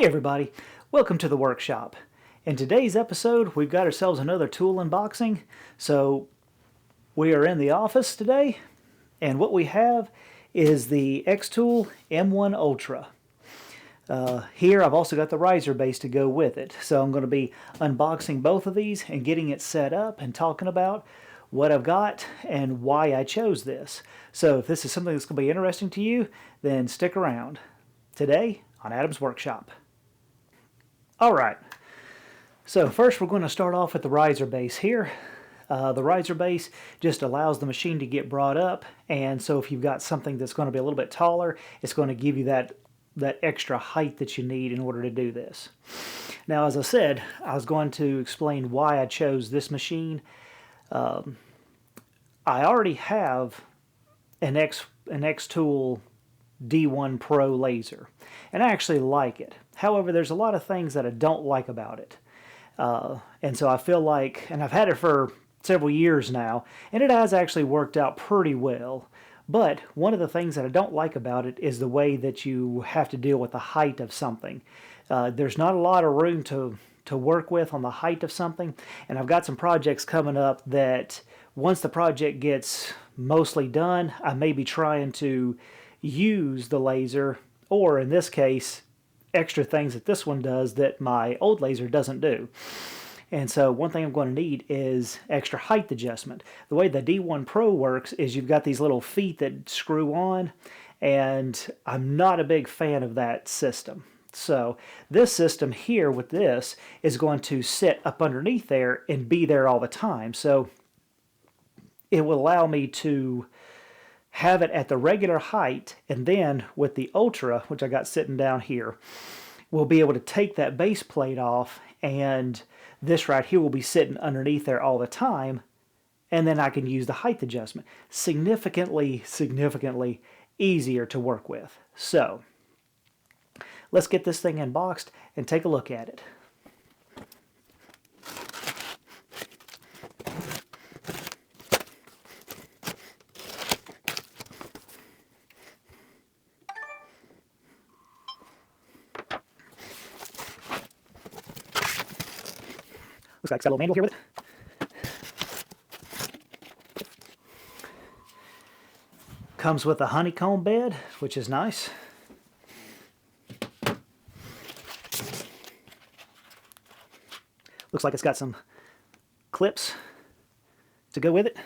Hey everybody, welcome to the workshop. In today's episode, we've got ourselves another tool unboxing. So we are in the office today, and what we have is the Xtool M1 Ultra. Here I've also got the riser base to go with it. So I'm going to be unboxing both of these and getting it set up and talking about what I've got and why I chose this. So if this is something that's going to be interesting to you, then stick around. Today on Adam's Workshop. Alright, so first we're going to start off with the riser base here. The riser base just allows the machine to get brought up, and so if you've got something that's going to be a little bit taller, it's going to give you that extra height that you need in order to do this. Now, as I said, I was going to explain why I chose this machine. I already have an Xtool D1 Pro laser, and I actually like it. However, there's a lot of things that I don't like about it. And so I feel like, and I've had it for several years now, and it has actually worked out pretty well. But one of the things that I don't like about it is the way that you have to deal with the height of something. There's not a lot of room to work with on the height of something, and I've got some projects coming up that once the project gets mostly done, I may be trying to use the laser, or in this case, extra things that this one does that my old laser doesn't do. And so one thing I'm going to need is extra height adjustment. The way the D1 Pro works is you've got these little feet that screw on, and I'm not a big fan of that system. So this system here with this is going to sit up underneath there and be there all the time. So it will allow me to have it at the regular height, and then with the Ultra, which I got sitting down here, we'll be able to take that base plate off, and this right here will be sitting underneath there all the time, and then I can use the height adjustment. Significantly easier to work with. So let's get this thing unboxed and take a look at it. Looks like it's got a little manual here with it. Comes with a honeycomb bed, which is nice. Looks like it's got some clips to go with it.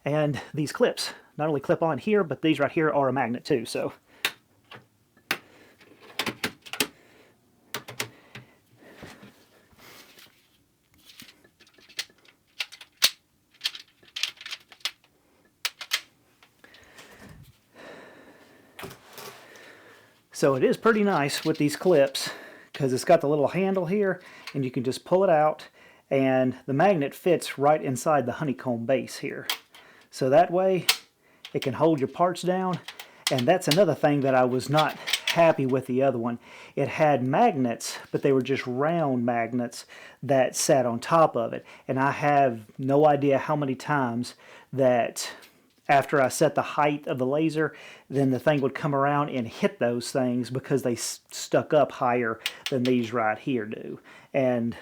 And these clips not only clip on here, but these right here are a magnet too. So it is pretty nice with these clips, because it's got the little handle here, and you can just pull it out, and the magnet fits right inside the honeycomb base here. So that way it can hold your parts down. And that's another thing that I was not happy with the other one. It had magnets, but they were just round magnets that sat on top of it. And I have no idea how many times that after I set the height of the laser, then the thing would come around and hit those things because they stuck up higher than these right here do. And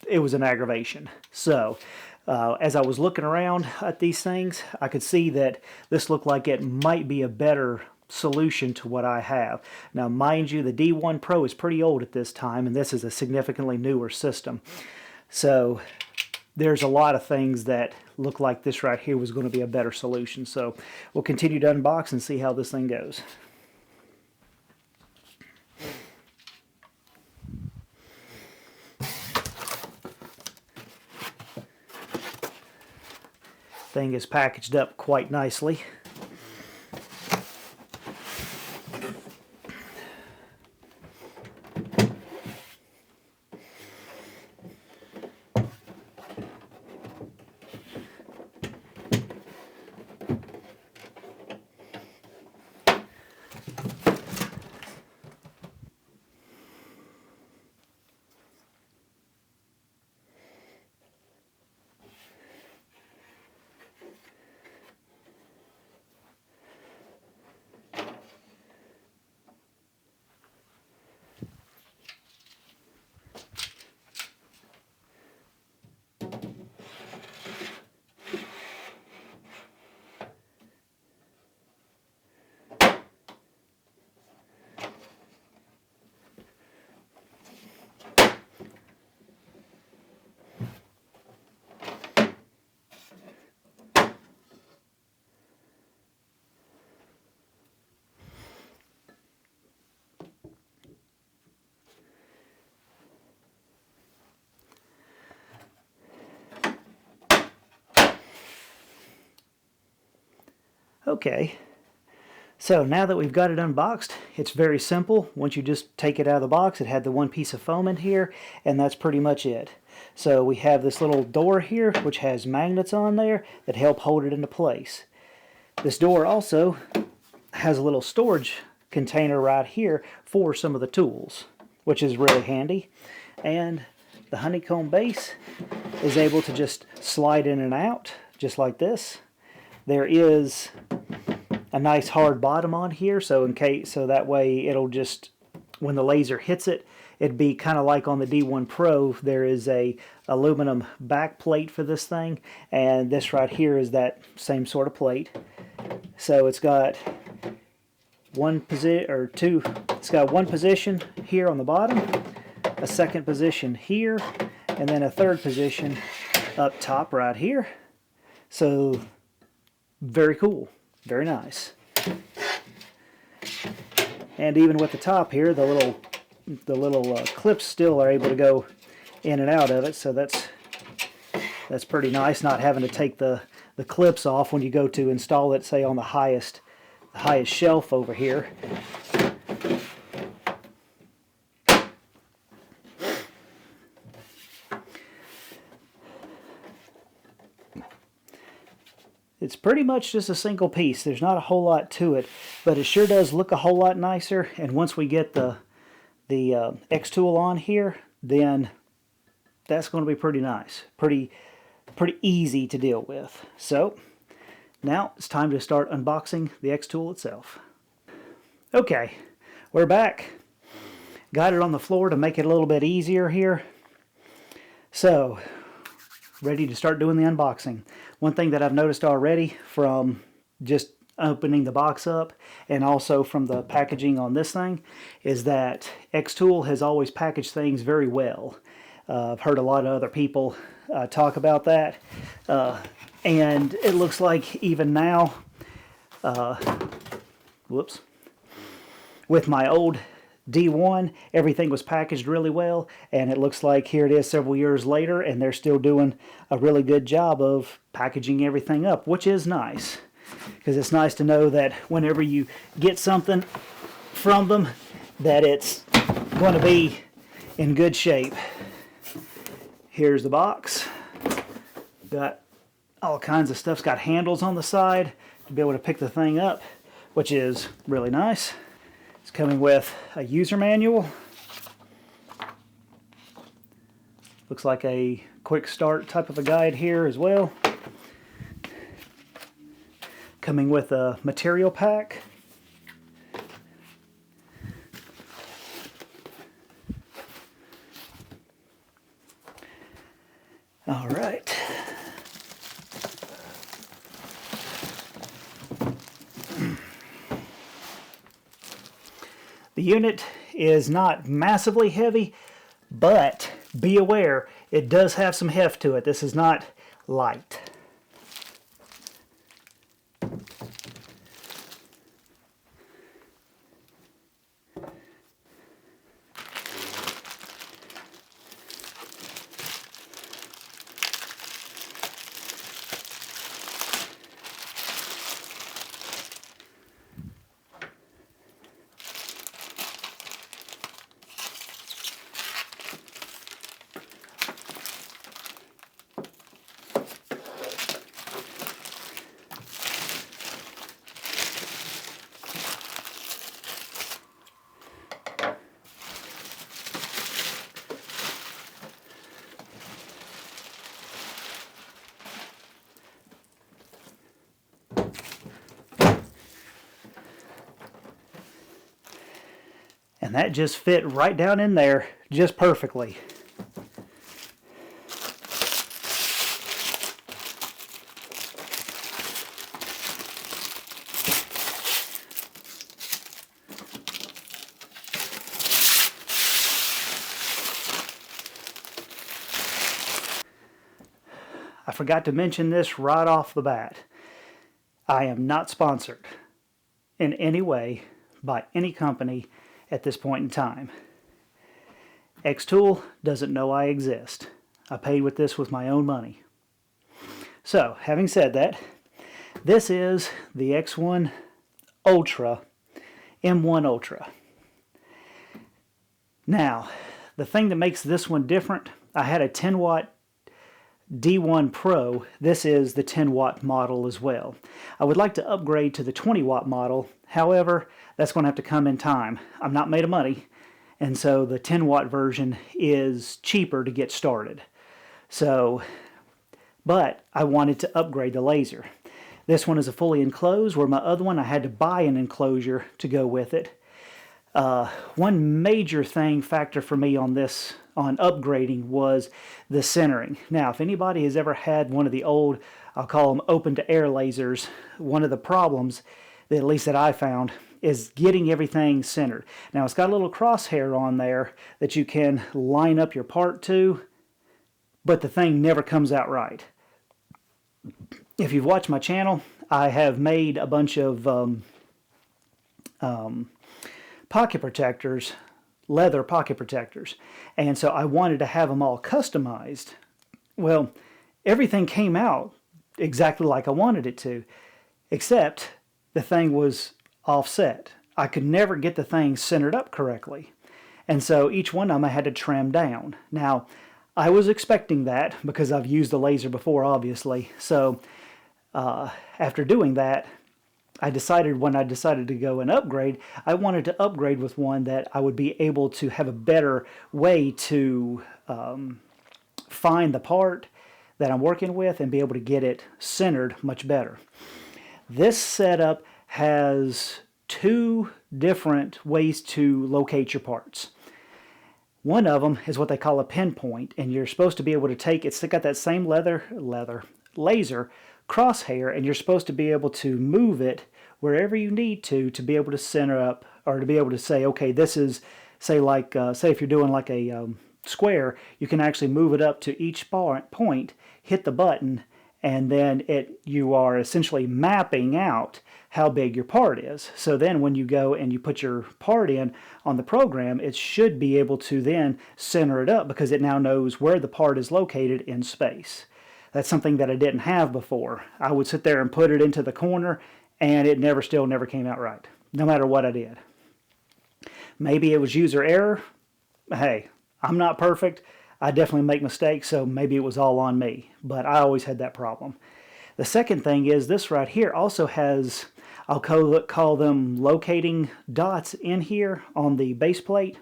it was an aggravation. So as I was looking around at these things, I could see that this looked like it might be a better solution to what I have. Now, mind you, the D1 Pro is pretty old at this time, and this is a significantly newer system. So there's a lot of things that look like this right here was going to be a better solution. So we'll continue to unbox and see how this thing goes. Thing is packaged up quite nicely. Okay, so now that we've got it unboxed, it's very simple. Once you just take it out of the box, it had the one piece of foam in here, and that's pretty much it. So we have this little door here, which has magnets on there that help hold it into place. This door also has a little storage container right here for some of the tools, which is really handy. And the honeycomb base is able to just slide in and out, just like this. There is a nice hard bottom on here, so that way it'll just, when the laser hits it, it'd be kind of like on the D1 Pro. There is a aluminum back plate for this thing, and this right here is that same sort of plate. So it's got one position here on the bottom, a second position here, and then a third position up top right here. So very cool, very nice. And even with the top here, the little clips still are able to go in and out of it, so that's pretty nice, not having to take the clips off when you go to install it, say on the highest shelf over here. It's pretty much just a single piece. There's not a whole lot to it, but it sure does look a whole lot nicer. And once we get the Xtool on here, then that's going to be pretty nice, pretty easy to deal with. So now it's time to start unboxing the Xtool itself. Okay, we're back. Got it on the floor to make it a little bit easier here. So, ready to start doing the unboxing. One thing that I've noticed already from just opening the box up and also from the packaging on this thing is that Xtool has always packaged things very well. I've heard a lot of other people talk about that, and it looks like even now, with my old D1, everything was packaged really well, and it looks like here it is several years later, and they're still doing a really good job of packaging everything up, which is nice, because it's nice to know that whenever you get something from them, that it's going to be in good shape. Here's the box. Got all kinds of stuff. It's got handles on the side to be able to pick the thing up, which is really nice. It's coming with a user manual. Looks like a quick start type of a guide here as well. Coming with a material pack. All right. The unit is not massively heavy, but be aware, it does have some heft to it. This is not light. And that just fit right down in there just perfectly. I forgot to mention this right off the bat. I am not sponsored in any way by any company at this point in time. Xtool doesn't know I exist. I paid with this with my own money. So, having said that, This is the X1 Ultra, M1 Ultra. Now, the thing that makes this one different, I had a 10 watt D1 Pro. This is the 10 watt model as well. I would like to upgrade to the 20 watt model. However, that's going to have to come in time. I'm not made of money, and so the 10 watt version is cheaper to get started. So, but I wanted to upgrade the laser. This one is a fully enclosed, where my other one I had to buy an enclosure to go with it. One major factor for me on this, on upgrading, was the centering. Now, if anybody has ever had one of the old, I'll call them open-to-air lasers, one of the problems, at least that I found, is getting everything centered. Now, it's got a little crosshair on there that you can line up your part to, but the thing never comes out right. If you've watched my channel, I have made a bunch of pocket protectors, leather pocket protectors, and so I wanted to have them all customized. Well, everything came out exactly like I wanted it to, except the thing was offset. I could never get the thing centered up correctly, and so each one of them I had to trim down. Now, I was expecting that because I've used the laser before, obviously, so after doing that, when I decided to go and upgrade, I wanted to upgrade with one that I would be able to have a better way to find the part that I'm working with and be able to get it centered much better. This setup has two different ways to locate your parts. One of them is what they call a pinpoint, and you're supposed to be able to take it's got that same laser crosshair, and you're supposed to be able to move it wherever you need to be able to center up, or to be able to say, okay, this is, say if you're doing like a square, you can actually move it up to each point, hit the button, and then you are essentially mapping out how big your part is. So then when you go and you put your part in on the program, it should be able to then center it up because it now knows where the part is located in space. That's something that I didn't have before. I would sit there and put it into the corner, and it still never came out right, no matter what I did. Maybe it was user error. Hey, I'm not perfect. I definitely make mistakes, so maybe it was all on me. But I always had that problem. The second thing is this right here also has, I'll call them locating dots in here on the base plate,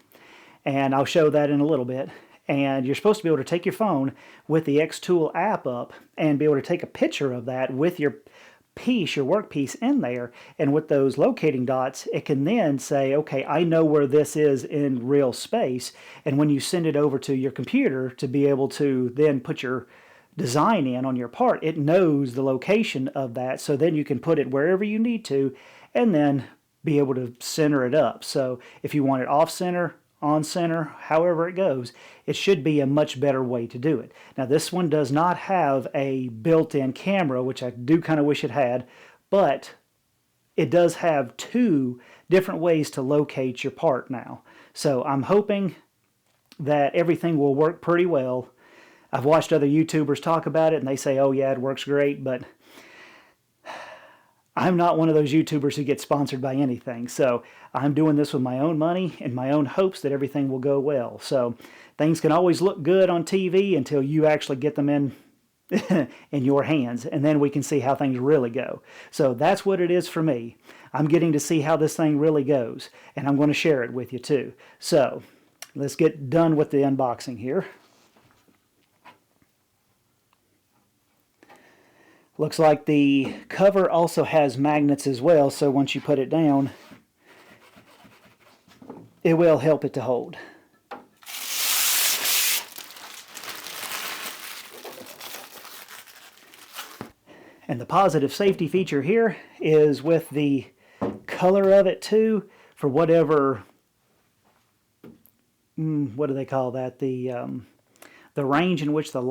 and I'll show that in a little bit. And you're supposed to be able to take your phone with the Xtool app up and be able to take a picture of that with your work piece in there, and with those locating dots, it can then say, okay, I know where this is in real space, and when you send it over to your computer to be able to then put your design in on your part, it knows the location of that, so then you can put it wherever you need to, and then be able to center it up. So if you want it off center, on center, however it goes, it should be a much better way to do it. Now, this one does not have a built-in camera, which I do kind of wish it had, but it does have two different ways to locate your part now. So I'm hoping that everything will work pretty well. I've watched other YouTubers talk about it, and they say, oh yeah, it works great, but I'm not one of those YouTubers who get sponsored by anything, so I'm doing this with my own money and my own hopes that everything will go well. So things can always look good on TV until you actually get them in in your hands, and then we can see how things really go. So that's what it is for me. I'm getting to see how this thing really goes, and I'm going to share it with you too. So let's get done with the unboxing here. Looks like the cover also has magnets as well, so once you put it down, it will help it to hold. And the positive safety feature here is with the color of it too, for whatever, what do they call that? The range in which the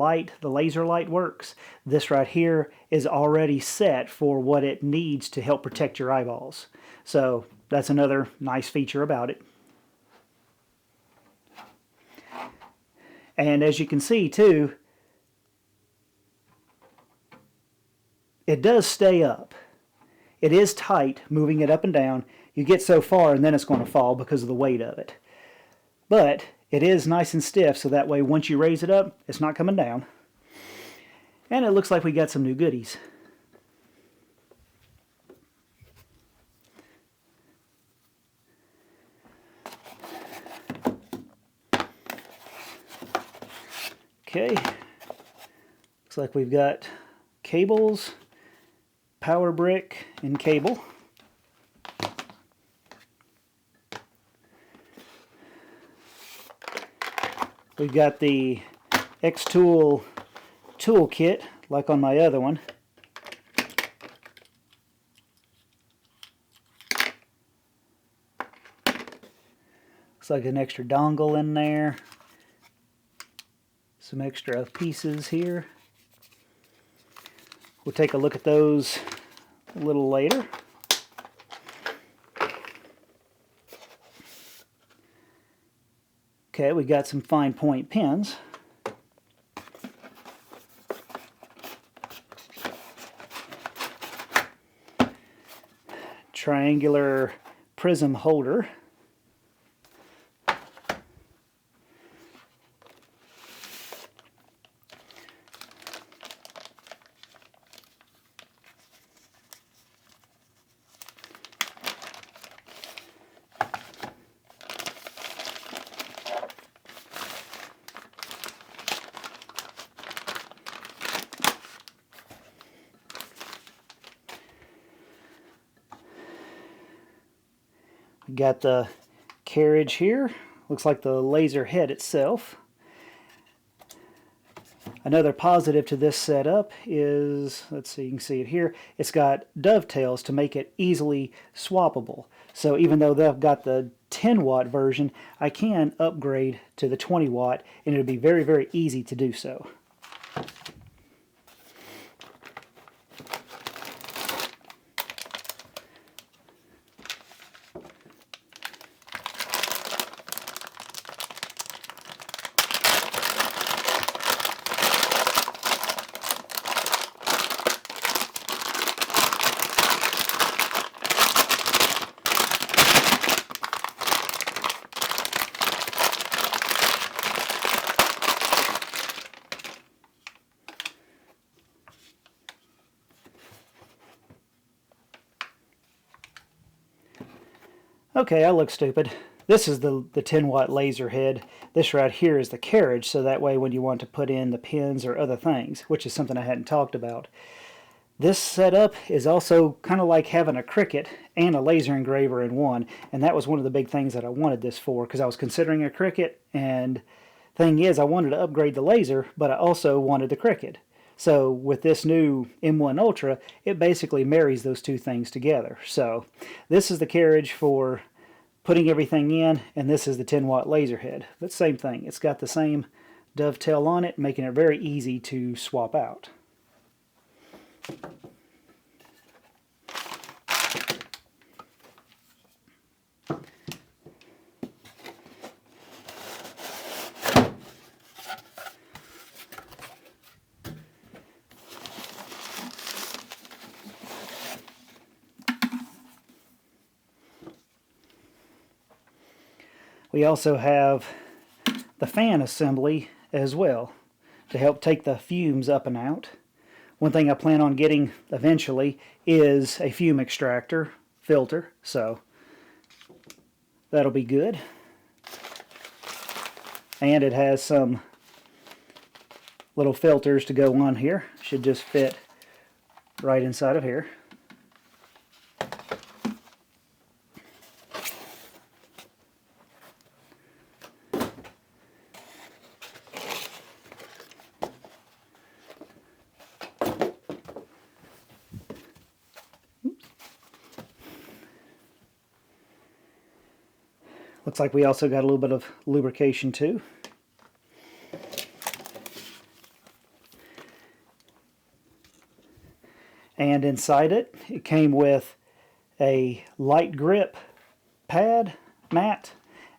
laser light works. This right here is already set for what it needs to help protect your eyeballs. So that's another nice feature about it. And as you can see too, it does stay up. It is tight, moving it up and down. You get so far and then it's going to fall because of the weight of it. But it is nice and stiff, so that way once you raise it up, it's not coming down. And it looks like we got some new goodies. Okay, looks like we've got cables, power brick, and cable. We've got the Xtool toolkit, like on my other one. Looks like an extra dongle in there. Some extra pieces here. We'll take a look at those a little later. Okay, we got some fine point pins. Triangular prism holder. We got the carriage here. Looks like the laser head itself. Another positive to this setup is, let's see, you can see it here, it's got dovetails to make it easily swappable. So even though they've got the 10 watt version, I can upgrade to the 20 watt and it'll be very, very easy to do so. Okay, I look stupid. This is the 10 watt laser head. This right here is the carriage, so that way when you want to put in the pins or other things, which is something I hadn't talked about. This setup is also kind of like having a Cricut and a laser engraver in one, and that was one of the big things that I wanted this for, because I was considering a Cricut, and thing is I wanted to upgrade the laser, but I also wanted the Cricut. So with this new M1 Ultra, it basically marries those two things together. So this is the carriage for putting everything in, and this is the 10 watt laser head. But same thing, it's got the same dovetail on it, making it very easy to swap out. We also have the fan assembly as well to help take the fumes up and out. One thing I plan on getting eventually is a fume extractor filter, so that'll be good. And it has some little filters to go on here. Should just fit right inside of here. Looks like we also got a little bit of lubrication too. And inside it, it came with a light grip pad, mat,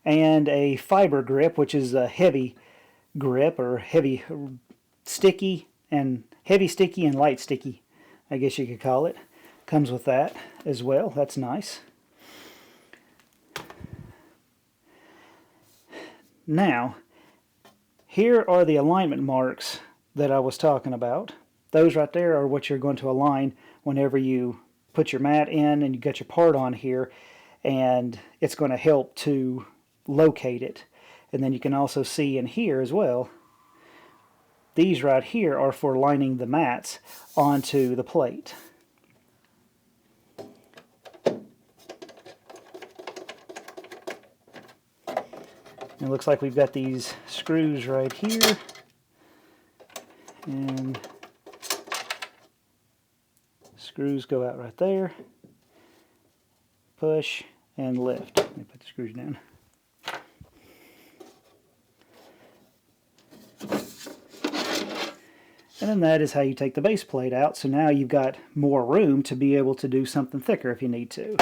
and a fiber grip, which is a heavy grip, or heavy sticky and light sticky I guess you could call it. Comes with that as well. That's nice. Now, here are the alignment marks that I was talking about. Those right there are what you're going to align whenever you put your mat in and you got your part on here, and it's going to help to locate it. And then you can also see in here as well, these right here are for lining the mats onto the plate. It looks like we've got these screws right here, and screws go out right there. Push and lift. Let me put the screws down. And then that is how you take the base plate out. So now you've got more room to be able to do something thicker if you need to.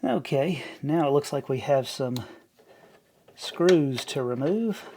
Okay, now it looks like we have some screws to remove.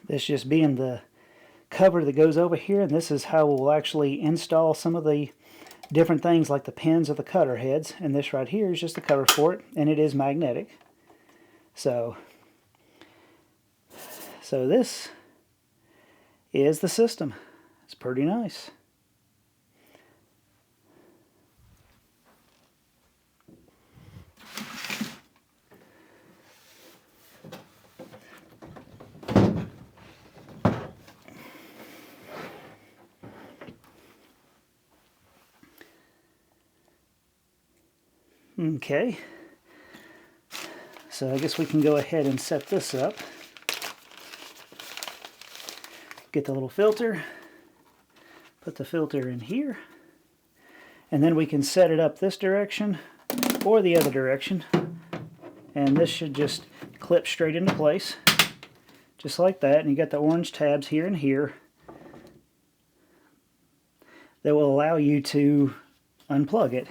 This just being the cover that goes over here, and this is how we'll actually install some of the different things like the pins of the cutter heads. And this right here is just the cover for it, and it is magnetic. So this is the system. It's pretty nice. Okay, so I guess we can go ahead and set this up. Get the little filter, put the filter in here, and then we can set it up this direction or the other direction, and this should just clip straight into place, just like that. And you got the orange tabs here and here that will allow you to unplug it.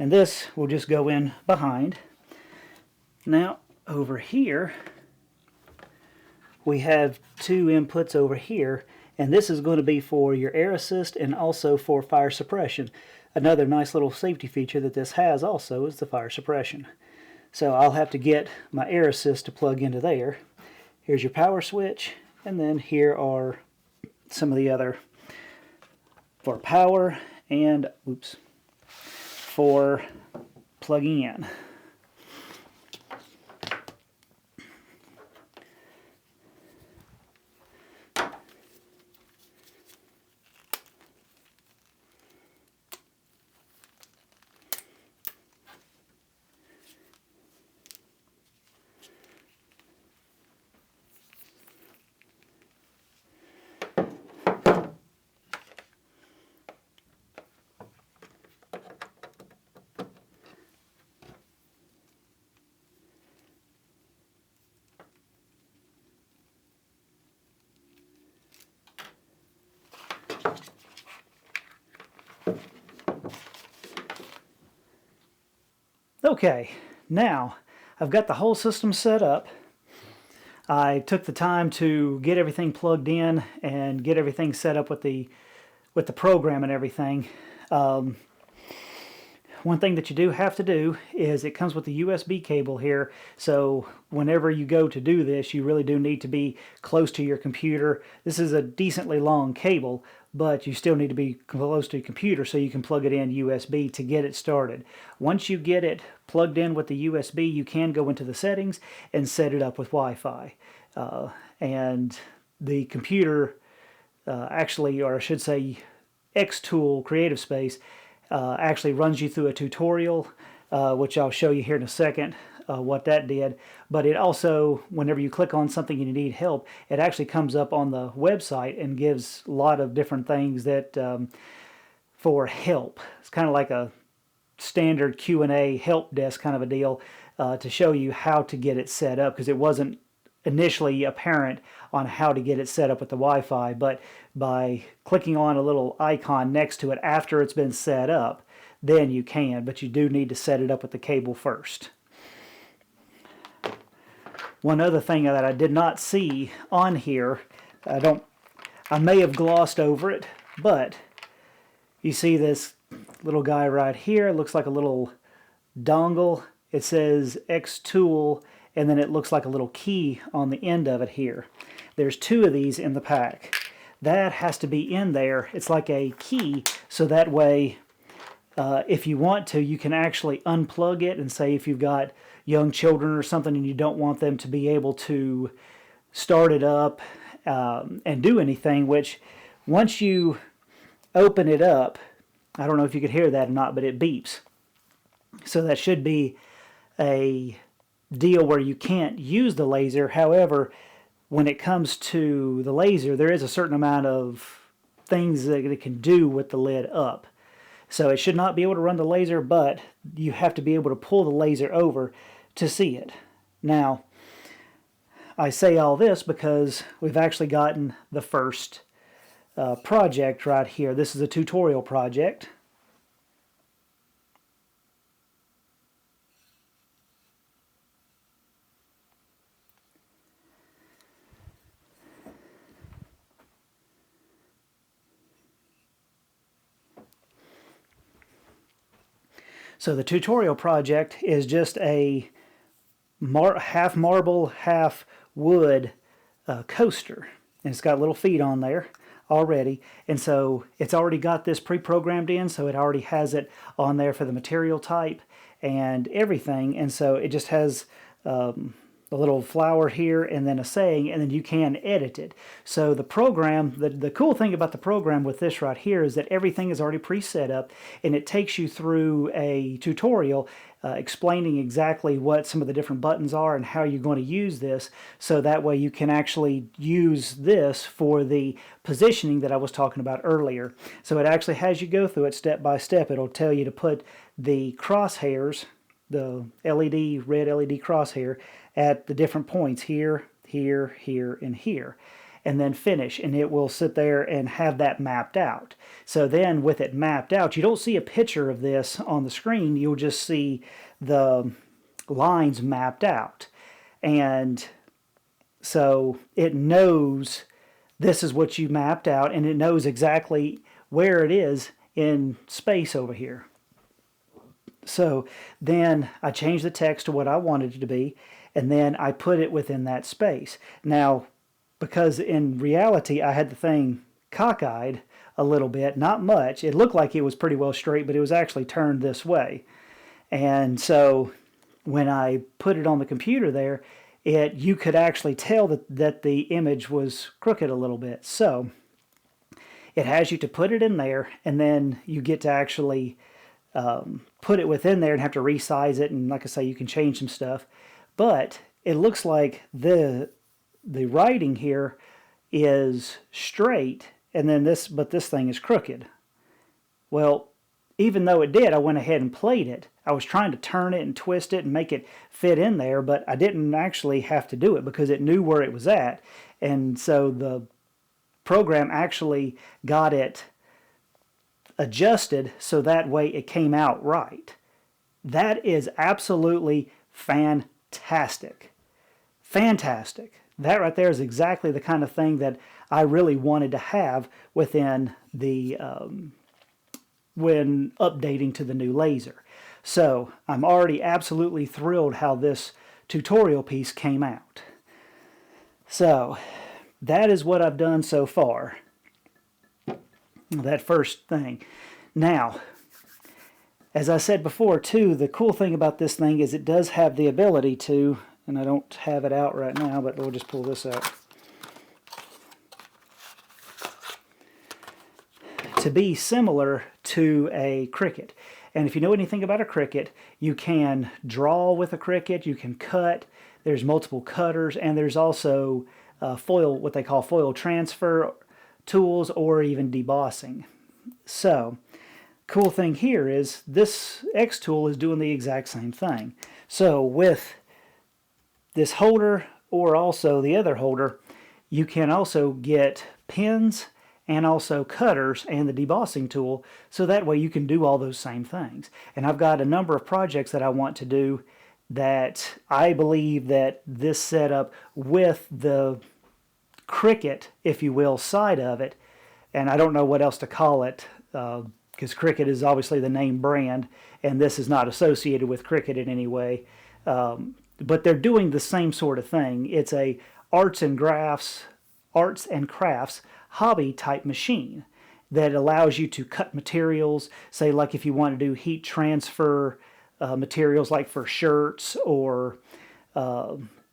And this will just go in behind. Now, over here, we have two inputs over here, and this is going to be for your air assist and also for fire suppression. Another nice little safety feature that this has also is the fire suppression. So I'll have to get my air assist to plug into there. Here's your power switch, and then here are some of the other for power and, oops, for plugging in. Okay, now I've got the whole system set up. I took the time to get everything plugged in and get everything set up with the program and everything. One thing that you do have to do is it comes with the USB cable here, so whenever you go to do this, you really do need to be close to your computer. This is a decently long cable, but you still need to be close to your computer so you can plug it in USB to get it started. Once you get it plugged in with the USB, you can go into the settings and set it up with Wi-Fi. And the computer actually, or I should say Xtool Creative Space, actually runs you through a tutorial, which I'll show you here in a second what that did. But it also, whenever you click on something and you need help, it actually comes up on the website and gives a lot of different things that for help. It's kind of like a standard Q&A help desk kind of a deal to show you how to get it set up, because it wasn't initially apparent on how to get it set up with the Wi-Fi, but by clicking on a little icon next to it after it's been set up, then you can, but you do need to set it up with the cable first. One other thing that I did not see on here, I may have glossed over it, but you see this little guy right here. It looks like a little dongle. It says Xtool, and then it looks like a little key on the end of it here. There's two of these in the pack. That has to be in there. It's like a key, so that way if you want to, you can actually unplug it, and say if you've got young children or something and you don't want them to be able to start it up and do anything, which once you open it up, I don't know if you could hear that or not, but it beeps. So that should be a deal where you can't use the laser. However, when it comes to the laser, there is a certain amount of things that it can do with the lid up. So it should not be able to run the laser, but you have to be able to pull the laser over to see it. Now, I say all this because we've actually gotten the first project right here. This is a tutorial project. So the tutorial project is just a half marble, half wood coaster. And it's got little feet on there already. And so it's already got this pre-programmed in, so it already has it on there for the material type and everything. And so it just has a little flower here and then a saying, and then you can edit it. So the program, the cool thing about the program with this right here is that everything is already pre-set up, and it takes you through a tutorial explaining exactly what some of the different buttons are and how you're going to use this, so that way you can actually use this for the positioning that I was talking about earlier. So it actually has you go through it step by step. It'll tell you to put the crosshairs, the LED, red LED crosshair, at the different points here, here, here, and here, and then finish, and it will sit there and have that mapped out. So then with it mapped out, you don't see a picture of this on the screen, you'll just see the lines mapped out. And so it knows this is what you mapped out, and it knows exactly where it is in space over here. So then I changed the text to what I wanted it to be, and then I put it within that space. Now, because in reality I had the thing cockeyed a little bit, not much. It looked like it was pretty well straight, but it was actually turned this way. And so when I put it on the computer there, you could actually tell that the image was crooked a little bit. So it has you to put it in there, and then you get to actually put it within there and have to resize it, and like I say, you can change some stuff. But it looks like the writing here is straight, and then this thing is crooked. Well, even though it did, I went ahead and played it. I was trying to turn it and twist it and make it fit in there, but I didn't actually have to do it because it knew where it was at. And so the program actually got it adjusted so that way it came out right. That is absolutely fantastic. Fantastic. That right there is exactly the kind of thing that I really wanted to have within the when updating to the new laser. So I'm already absolutely thrilled how this tutorial piece came out. So that is what I've done so far. That first thing. Now, as I said before too, the cool thing about this thing is it does have the ability to, and I don't have it out right now, but we'll just pull this out, to be similar to a Cricut. And if you know anything about a Cricut, you can draw with a Cricut, you can cut, there's multiple cutters, and there's also foil, what they call foil transfer tools, or even debossing. So, cool thing here is this Xtool is doing the exact same thing. So with this holder, or also the other holder, you can also get pins and also cutters and the debossing tool, so that way you can do all those same things. And I've got a number of projects that I want to do that I believe that this setup with the Cricut, if you will, side of it, and I don't know what else to call it, because Cricut is obviously the name brand, and this is not associated with Cricut in any way, but they're doing the same sort of thing. It's a arts and crafts hobby type machine that allows you to cut materials, say like if you want to do heat transfer materials like for shirts, or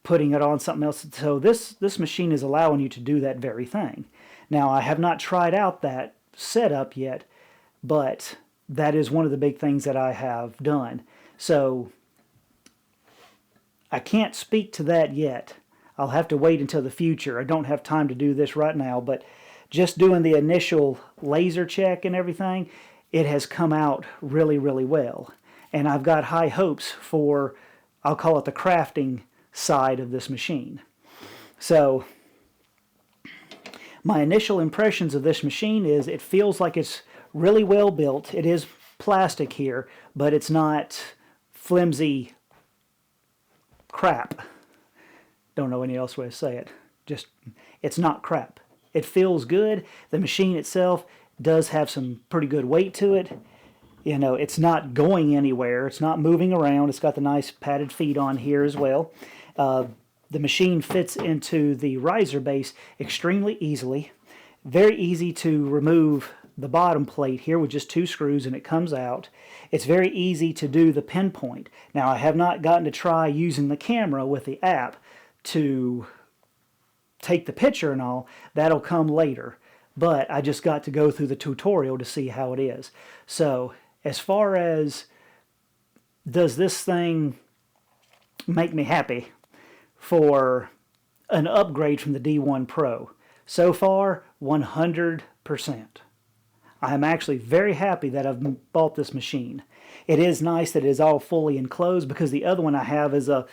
putting it on something else. So this machine is allowing you to do that very thing. Now, I have not tried out that setup yet, but that is one of the big things that I have done. So I can't speak to that yet. I'll have to wait until the future. I don't have time to do this right now, but just doing the initial laser check and everything, it has come out really, really well. And I've got high hopes for, I'll call it the crafting side of this machine. So my initial impressions of this machine is it feels like it's really well built. It is plastic here, but it's not flimsy crap. Don't know any else way to say it. Just, it's not crap. It feels good. The machine itself does have some pretty good weight to it. You know, it's not going anywhere. It's not moving around. It's got the nice padded feet on here as well. The machine fits into the riser base extremely easily. Very easy to remove the bottom plate here with just 2 screws and it comes out. It's very easy to do the pinpoint. Now, I have not gotten to try using the camera with the app to take the picture and all. That'll come later. But I just got to go through the tutorial to see how it is. So, as far as does this thing make me happy for an upgrade from the D1 Pro? So far, 100%. I'm actually very happy that I've bought this machine. It is nice that it is all fully enclosed, because the other one I have is a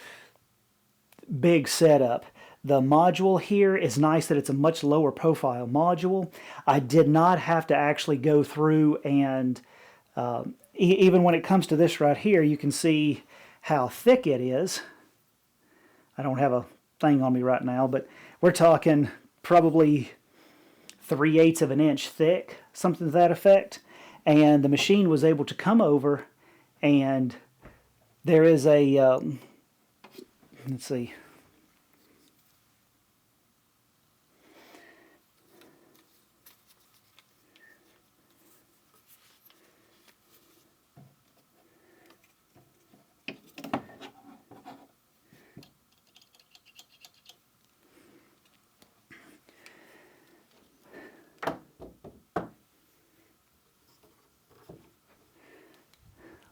big setup. The module here is nice that it's a much lower profile module. I did not have to actually go through and even when it comes to this right here, you can see how thick it is. I don't have a thing on me right now, but we're talking probably 3/8 of an inch thick, something to that effect. And the machine was able to come over, and there is a, let's see,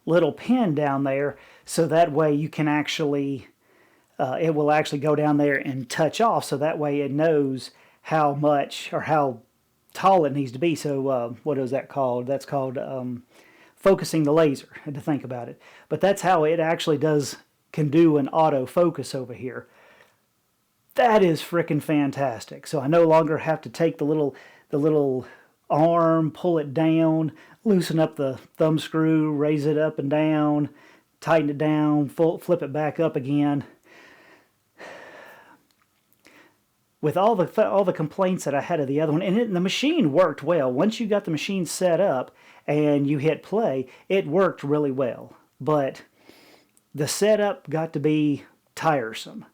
little pin down there, so that way you can actually, it will actually go down there and touch off, so that way it knows how much or how tall it needs to be. So what is that called? That's called focusing the laser. I had to think about it. But that's how it actually can do an autofocus over here. That is frickin' fantastic. So I no longer have to take the little arm, pull it down, loosen up the thumb screw, raise it up and down, tighten it down, flip it back up again. With all the complaints that I had of the other one, and the machine worked well. Once you got the machine set up and you hit play, it worked really well. But the setup got to be tiresome.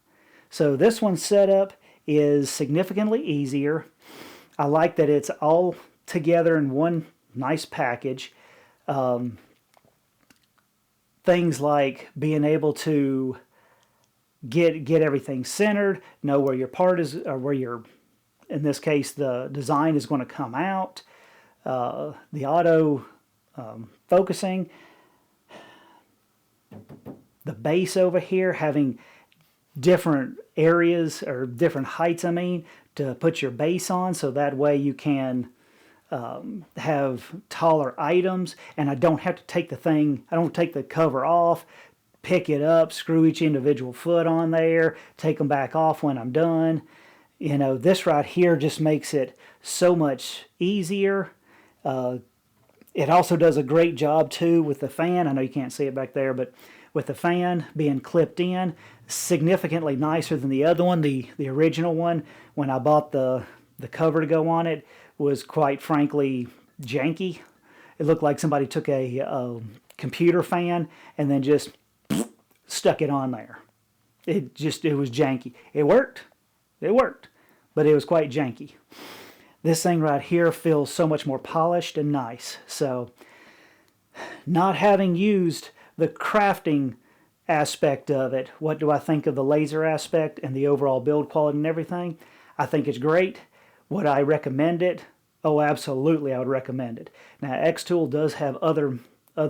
So this one's setup is significantly easier. I like that it's all together in one nice package. Things like being able to get everything centered, know where your part is, or where your, in this case, the design is going to come out, the auto focusing, the base over here having different areas or different heights, I mean, to put your base on, so that way you can have taller items, and I don't have to take I don't take the cover off, pick it up, screw each individual foot on there, take them back off when I'm done. You know, this right here just makes it so much easier. It also does a great job too with the fan. I know you can't see it back there, but with the fan being clipped in, significantly nicer than the other one. The original one, when I bought the cover to go on it, was quite frankly janky. It looked like somebody took a computer fan and then just stuck it on there. It was janky. It worked, but it was quite janky. This thing right here feels so much more polished and nice. So, not having used the crafting aspect of it, what do I think of the laser aspect and the overall build quality and everything? I think it's great. Would I recommend it? Oh, absolutely, I would recommend it. Now, Xtool does have other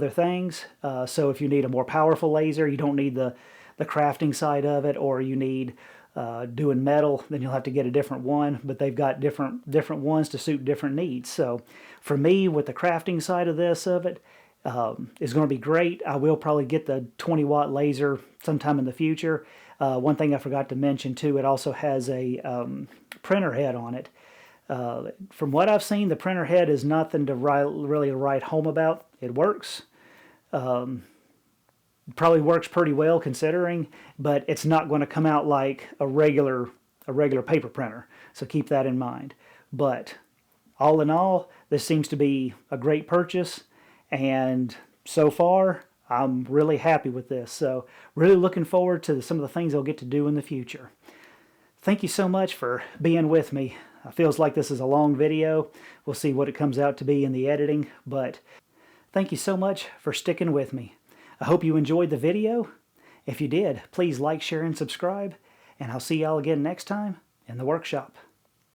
things, so if you need a more powerful laser, you don't need the crafting side of it, or you need doing metal, then you'll have to get a different one, but they've got different ones to suit different needs. So for me, with the crafting side of it is going to be great. I will probably get the 20-watt laser sometime in the future. One thing I forgot to mention too, it also has a printer head on it. From what I've seen, the printer head is nothing to really write home about. It works. Probably works pretty well considering, but it's not going to come out like a regular paper printer. So keep that in mind. But all in all, this seems to be a great purchase, and so far I'm really happy with this. So really looking forward to some of the things I'll get to do in the future. Thank you so much for being with me. It feels like this is a long video. We'll see what it comes out to be in the editing, but thank you so much for sticking with me. I hope you enjoyed the video. If you did, please like, share, and subscribe, and I'll see y'all again next time in the workshop.